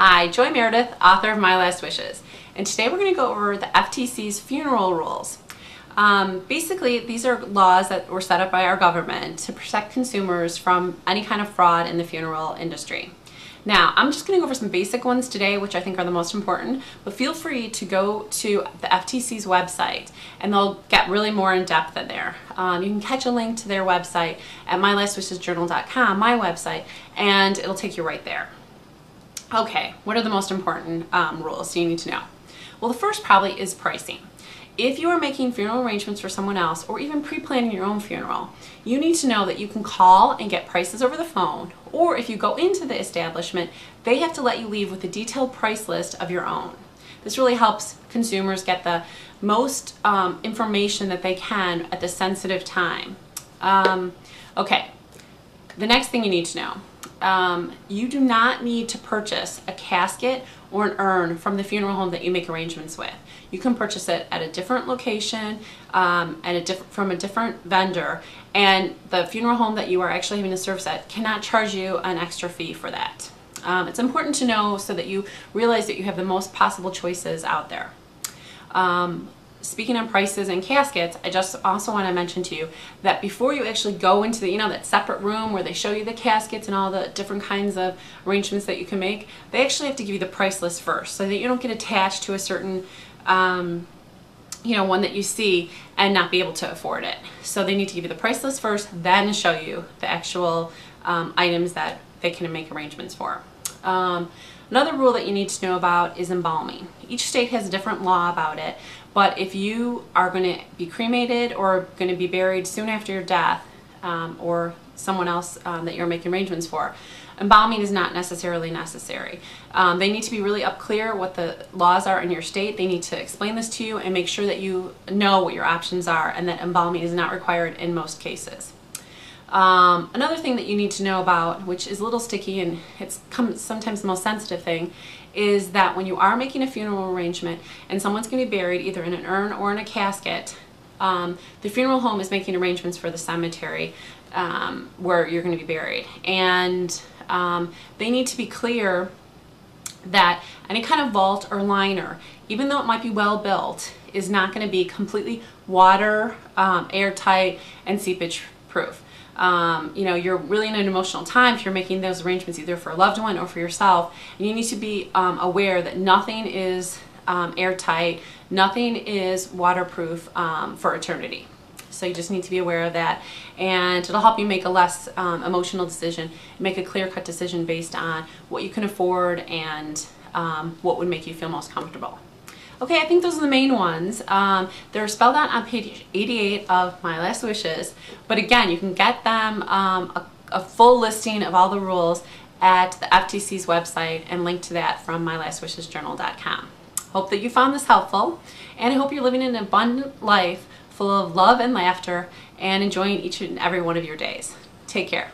Hi, Joy Meredith, author of My Last Wishes, and today we're going to go over the FTC's funeral rules. Basically, these are laws that were set up by our government to protect consumers from any kind of fraud in the funeral industry. Now, I'm just going to go over some basic ones today, which I think are the most important, but feel free to go to the FTC's website and they'll get really more in depth in there. You can catch a link to their website at mylastwishesjournal.com, my website, and it'll take you right there. Okay, what are the most important rules you need to know? Well, the first probably is pricing. If you are making funeral arrangements for someone else or even pre-planning your own funeral, you need to know that you can call and get prices over the phone, or if you go into the establishment, they have to let you leave with a detailed price list of your own. This really helps consumers get the most information that they can at the sensitive time. Okay, the next thing you need to know. You do not need to purchase a casket or an urn from the funeral home that you make arrangements with. You can purchase it at a different location, from a different vendor, and the funeral home that you are actually having a service at cannot charge you an extra fee for that. It's important to know so that you realize that you have the most possible choices out there. Speaking of prices and caskets, I just also want to mention to you that before you actually go into the, that separate room where they show you the caskets and all the different kinds of arrangements that you can make, they actually have to give you the price list first so that you don't get attached to a certain, one that you see and not be able to afford it. So they need to give you the price list first, then show you the actual items that they can make arrangements for. Another rule that you need to know about is embalming. Each state has a different law about it, but if you are going to be cremated or going to be buried soon after your death, or someone else that you're making arrangements for, embalming is not necessarily necessary. They need to be really clear what the laws are in your state. They need to explain this to you and make sure that you know what your options are and that embalming is not required in most cases. Another thing that you need to know about, which is a little sticky and it's sometimes the most sensitive thing, is that when you are making a funeral arrangement and someone's going to be buried either in an urn or in a casket, the funeral home is making arrangements for the cemetery where you're going to be buried. And they need to be clear that any kind of vault or liner, even though it might be well built, is not going to be completely water, airtight, and seepage proof. You're really in an emotional time if you're making those arrangements either for a loved one or for yourself, and you need to be aware that nothing is airtight, nothing is waterproof for eternity. So you just need to be aware of that, and it'll help you make a less emotional decision, make a clear-cut decision based on what you can afford and what would make you feel most comfortable. Okay, I think those are the main ones. They're spelled out on page 88 of My Last Wishes, but again, you can get them a full listing of all the rules at the FTC's website and link to that from mylastwishesjournal.com. Hope that you found this helpful, and I hope you're living an abundant life full of love and laughter and enjoying each and every one of your days. Take care.